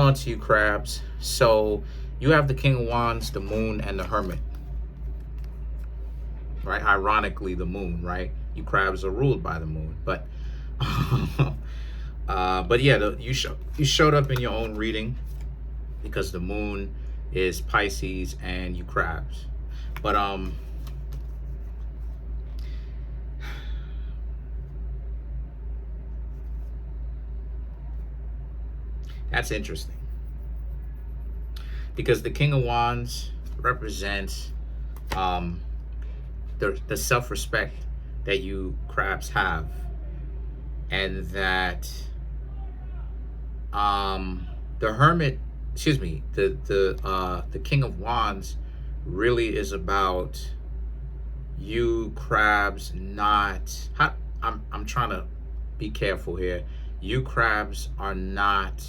on to you, crabs. So you have the King of Wands, the Moon, and the Hermit. Right? Ironically, the Moon, right? You crabs are ruled by the Moon. But but yeah, you showed up in your own reading because the Moon is Pisces and you crabs. But that's interesting because the King of Wands represents the self-respect that you crabs have, and that the Hermit, excuse me, the King of Wands really is about you crabs not. I'm trying to be careful here. You crabs are not.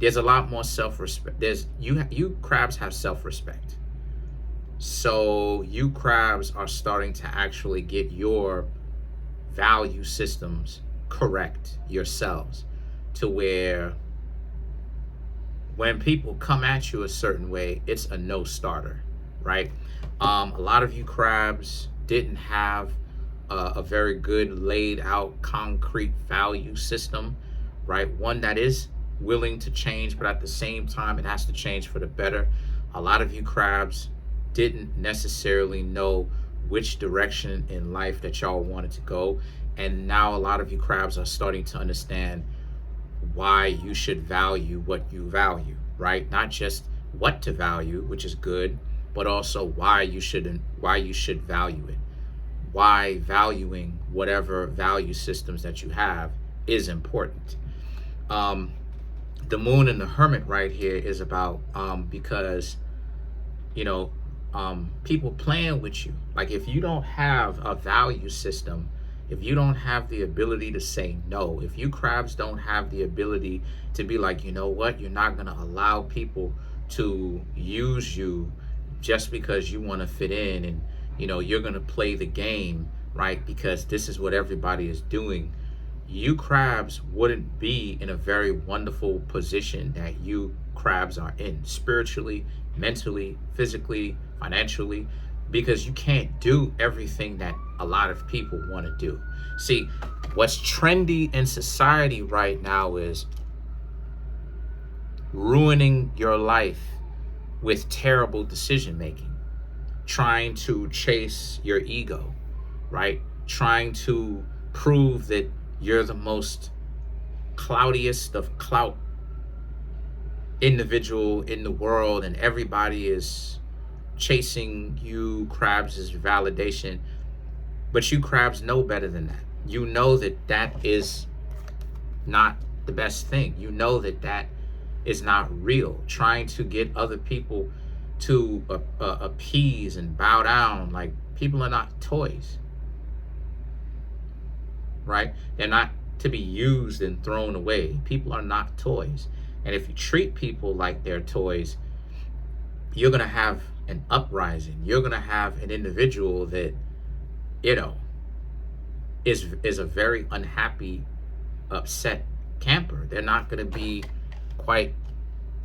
There's a lot more self-respect. You crabs have self-respect. So you crabs are starting to actually get your value systems correct yourselves, to where when people come at you a certain way, it's a no starter, right? A lot of you crabs didn't have a very good laid out concrete value system, right? One that is willing to change, but at the same time it has to change for the better. A lot of you crabs didn't necessarily know which direction in life that y'all wanted to go, and now a lot of you crabs are starting to understand why you should value what you value, right? Not just what to value, which is good, but also why you should value it. Why valuing whatever value systems that you have is important. The Moon and the Hermit right here is about because people playing with you. Like, if you don't have a value system, if you don't have the ability to say no, if you crabs don't have the ability to be like, you know what, you're not going to allow people to use you just because you want to fit in, and you're going to play the game, right? Because this is what everybody is doing. You crabs wouldn't be in a very wonderful position that you crabs are in, spiritually, mentally, physically, financially, because you can't do everything that a lot of people want to do. See, what's trendy in society right now is ruining your life with terrible decision making, trying to chase your ego, right? Trying to prove that you're the most cloutiest of clout individual in the world, and everybody is chasing you crabs' validation. But you crabs know better than that. You know that that is not the best thing. You know that that is not real. Trying to get other people to appease and bow down, like, people are not toys, right? They're not to be used and thrown away. People are not toys. And if you treat people like they're toys, you're going to have an uprising. You're going to have an individual that, is a very unhappy, upset camper. They're not going to be quite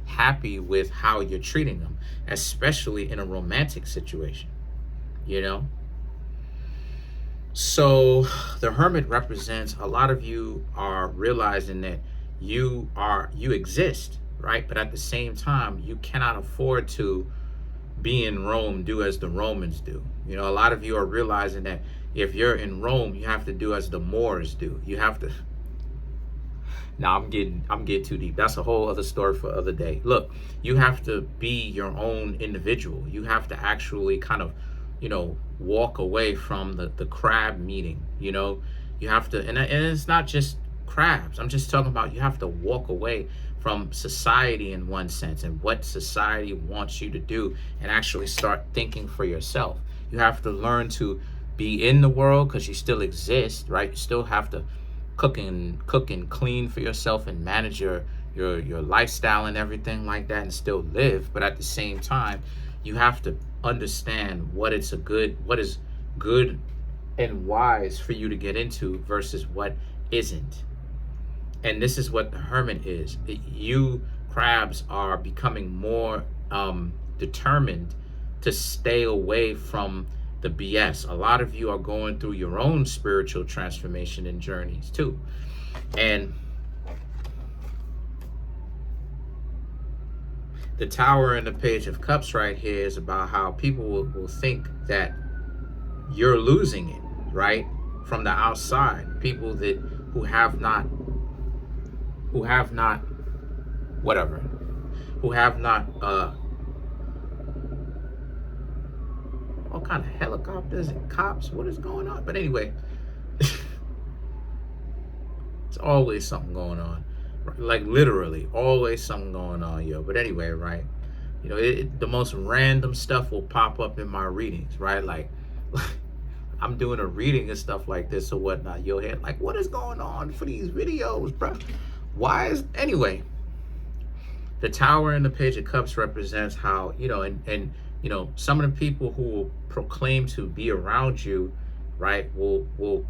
happy with how you're treating them, especially in a romantic situation, So the Hermit represents a lot of you are realizing that you exist, right? But at the same time, you cannot afford to be in Rome, do as the Romans do. A lot of you are realizing that if you're in Rome, you have to do as the Moors do. You have to. Now I'm getting too deep. That's a whole other story for other day. Look, you have to be your own individual. You have to actually kind of, walk away from the crab meeting. You have to, and it's not just crabs. I'm just talking about you have to walk away from society in one sense and what society wants you to do, and actually start thinking for yourself. You have to learn to be in the world because you still exist, right? You still have to cook and clean for yourself and manage your lifestyle and everything like that, and still live. But at the same time, you have to understand what is good and wise for you to get into versus what isn't. And this is what the Hermit is. You crabs are becoming more determined to stay away from the BS. A lot of you are going through your own spiritual transformation and journeys too. And the Tower and the Page of Cups right here is about how people will think that you're losing it, right? From the outside. People that who have not whatever, who have not all kind of helicopters and cops. What is going on? But anyway, it's always something going on. Like literally, always something going on, yo. But anyway, right? You know, the most random stuff will pop up in my readings, right? Like I'm doing a reading and stuff like this or whatnot. Your head, like, what is going on for these videos, bro? Why is anyway? The Tower and the Page of Cups represents how, you know, and you know, some of the people who will proclaim to be around you, right, will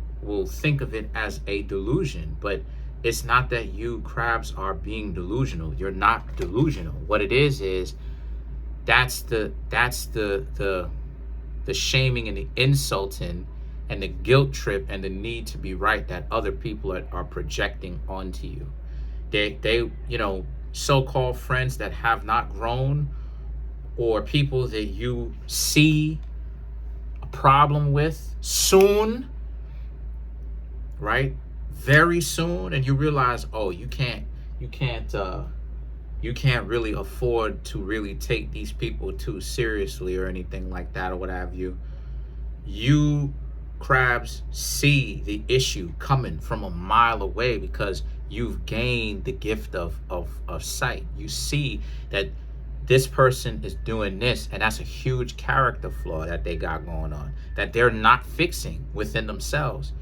think of it as a delusion, but it's not that you crabs are being delusional. You're not delusional. What it is that's the shaming and the insulting and the guilt trip and the need to be right that other people are projecting onto you. They you know, so-called friends that have not grown, or people that you see a problem with soon, right? Very soon, and you realize, oh, you can't really afford to really take these people too seriously or anything like that or what have you. You crabs see the issue coming from a mile away because you've gained the gift of sight. You see that this person is doing this, and that's a huge character flaw that they got going on that they're not fixing within themselves.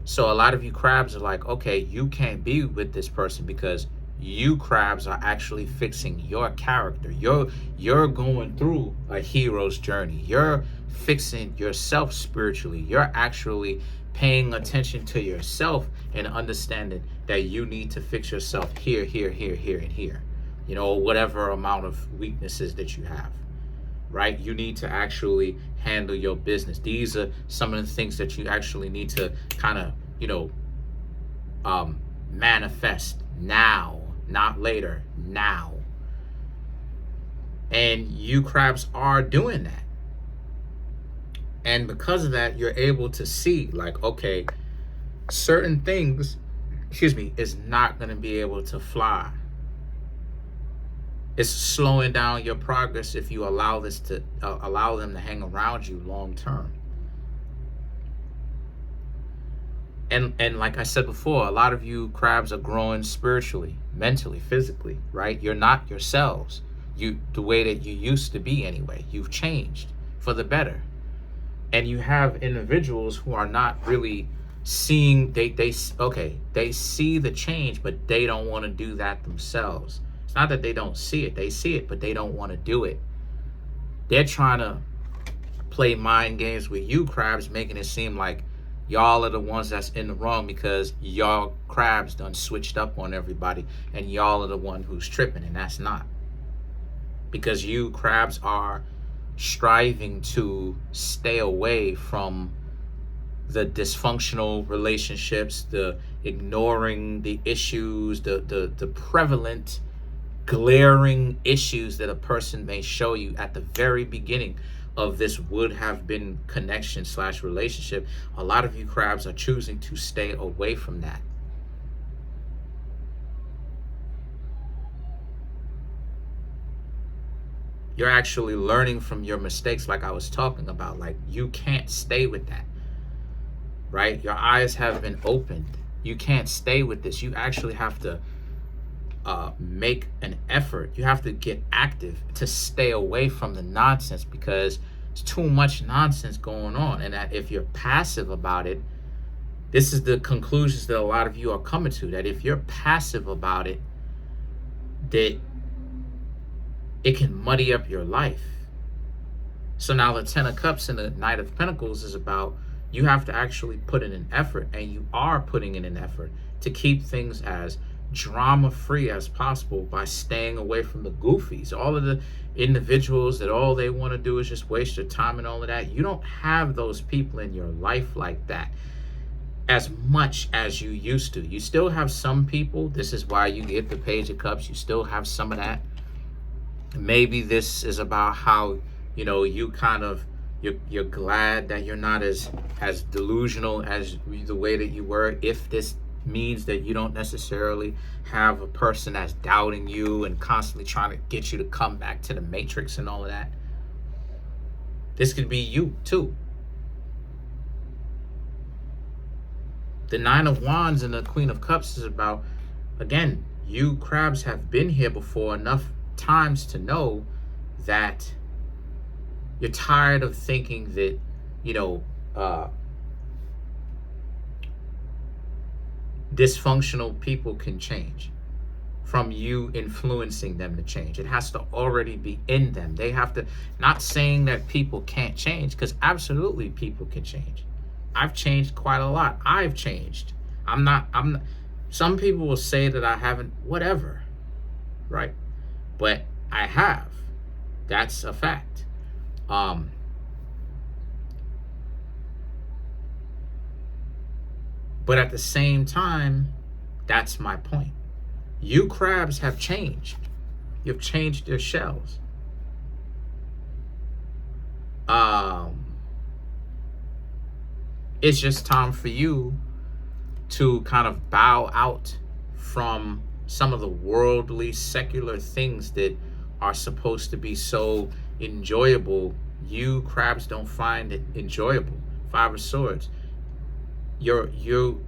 So a lot of you crabs are like, okay, you can't be with this person because you crabs are actually fixing your character. You're going through a hero's journey. You're fixing yourself spiritually. You're actually paying attention to yourself and understanding that you need to fix yourself here, here, here, here, and here. You know, whatever amount of weaknesses that you have, right? You need to actually handle your business. These are some of the things that you actually need to kind of, you know, manifest now, not later, now. And you crabs are doing that. And because of that, you're able to see, like, okay, certain things, is not going to be able to fly. It's slowing down your progress if you allow this to allow them to hang around you long term. And like I said before, a lot of you crabs are growing spiritually, mentally, physically, right? You're not yourselves. The way that you used to be anyway. You've changed for the better. And you have individuals who are not really seeing, they see the change, but they don't want to do that themselves. It's not that they don't see it. They see it, but they don't want to do it. They're trying to play mind games with you crabs, making it seem like y'all are the ones that's in the wrong because y'all crabs done switched up on everybody and y'all are the one who's tripping, and that's not. Because you crabs are striving to stay away from the dysfunctional relationships, the ignoring the issues, the prevalent glaring issues that a person may show you at the very beginning of this would have been connection / relationship. A lot of you crabs are choosing to stay away from that. You're actually learning from your mistakes, like I was talking about. Like, you can't stay with that, right? Your eyes have been opened. You can't stay with this. You actually have to make an effort. You have to get active to stay away from the nonsense, because it's too much nonsense going on. And that if you're passive about it, this is the conclusions that a lot of you are coming to, that if you're passive about it, that it can muddy up your life. So now the Ten of Cups and the Knight of Pentacles is about You have to actually put in an effort, and you are putting in an effort to keep things as drama free as possible by staying away from the goofies, all of the individuals that all they want to do is just waste their time and all of that. You don't have those people in your life like that as much as you used to. You still have some people. This is why you get the Page of Cups. You still have some of that. Maybe this is about how, you know, you kind of, you're glad that you're not as delusional as the way that you were. If this means that you don't necessarily have a person that's doubting you and constantly trying to get you to come back to the matrix and all of that, this could be you too. The Nine of Wands and the Queen of Cups is about, again, you crabs have been here before enough times to know that you're tired of thinking that, you know, dysfunctional people can change from you influencing them to change. It has to already be in them. They have to, not saying that people can't change, because absolutely people can change. I've changed quite a lot. I've changed. I'm not, some people will say that I haven't, whatever, right? But I have. That's a fact. But at the same time, that's my point. You crabs have changed. You've changed your shells. It's just time for you to kind of bow out from some of the worldly, secular things that are supposed to be so enjoyable. You crabs don't find it enjoyable. Five of Swords. You're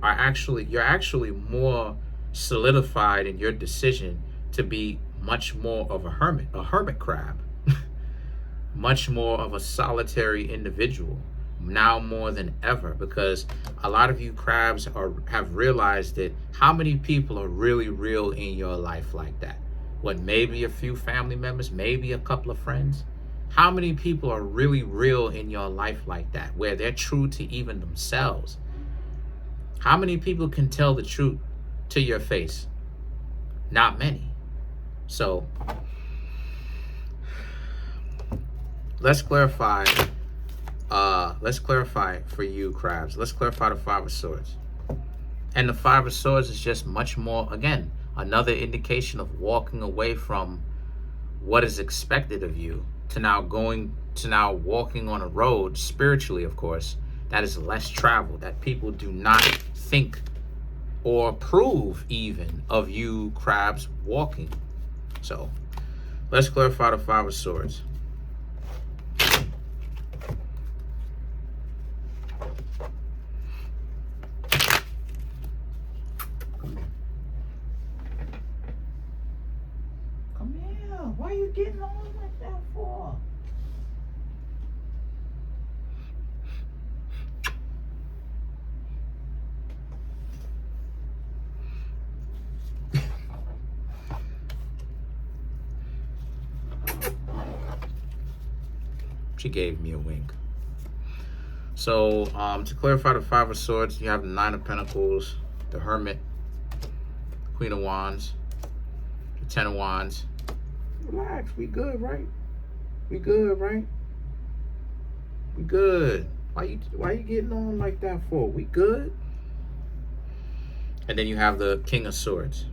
actually more solidified in your decision to be much more of a hermit crab, much more of a solitary individual now more than ever, because a lot of you crabs have realized that how many people are really real in your life like that? What, maybe a few family members, maybe a couple of friends? How many people are really real in your life like that, where they're true to even themselves? How many people can tell the truth to your face? Not many. So let's clarify. Let's clarify for you crabs. Let's clarify the Five of Swords. And the Five of Swords is just much more, again, another indication of walking away from what is expected of you to now walking on a road, spiritually, of course, that is less traveled, that people do not think or approve even of you crabs walking. So let's clarify the Five of Swords. Come here. Why are you getting on like that for? She gave me a wink. So to clarify the Five of Swords, you have the Nine of Pentacles, the Hermit, Queen of Wands, the Ten of Wands. Relax, we good, right? We good, right? We good. Why you getting on like that for? We good? And then you have the King of Swords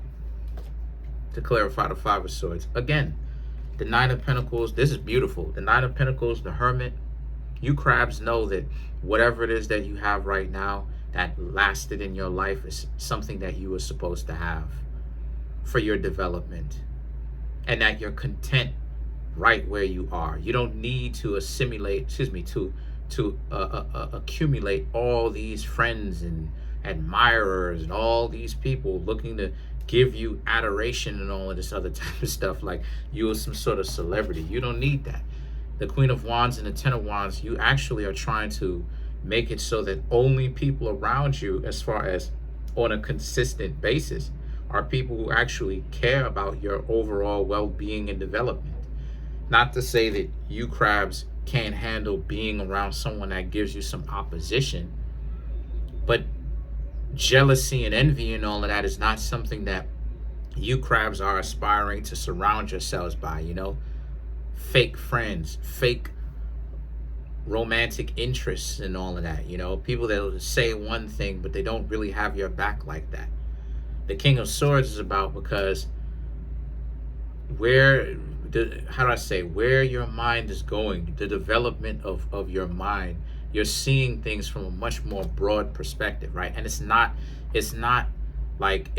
to clarify the Five of Swords. Again, the Nine of Pentacles, this is beautiful. The Nine of Pentacles, the Hermit. You crabs know that whatever it is that you have right now that lasted in your life is something that you were supposed to have for your development. And that you're content right where you are. You don't need to accumulate all these friends and admirers and all these people looking to give you adoration and all of this other type of stuff like you are some sort of celebrity. You don't need that. The Queen of Wands and the Ten of Wands, you actually are trying to make it so that only people around you, as far as on a consistent basis, are people who actually care about your overall well-being and development. Not to say that you crabs can't handle being around someone that gives you some opposition, But jealousy and envy and all of that is not something that you crabs are aspiring to surround yourselves by, you know? Fake friends, fake romantic interests and all of that, you know? People that will say one thing, but they don't really have your back like that. The King of Swords is about, because where your mind is going, the development of your mind, you're seeing things from a much more broad perspective, right? And it's not like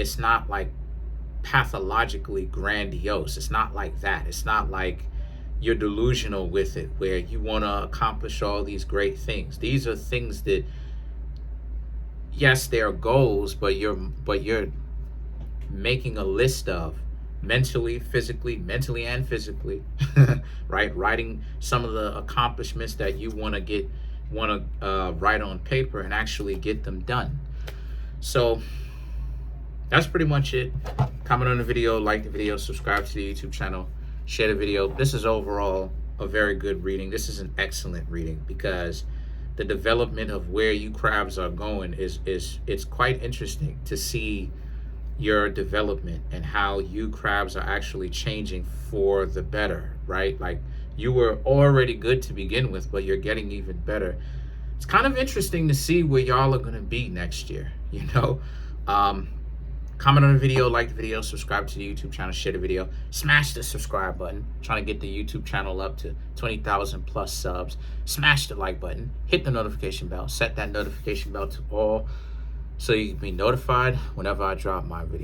pathologically grandiose. It's not like that. It's not like you're delusional with it, where you want to accomplish all these great things. These are things that, yes, they're goals, but you're making a list of, mentally and physically, right? Writing some of the accomplishments that you want to write on paper and actually get them done. So that's pretty much it. Comment on the video, like the video, subscribe to the YouTube channel, share the video. This is overall a very good reading. This is an excellent reading, because the development of where you crabs are going it's quite interesting to see your development and how you crabs are actually changing for the better, right? Like, you were already good to begin with, but you're getting even better. It's kind of interesting to see where y'all are going to be next year, you know? Comment on the video, like the video, subscribe to the YouTube channel, share the video, smash the subscribe button. Trying to get the YouTube channel up to 20,000 plus subs. Smash the like button, hit the notification bell, set that notification bell to all, so you can be notified whenever I drop my video.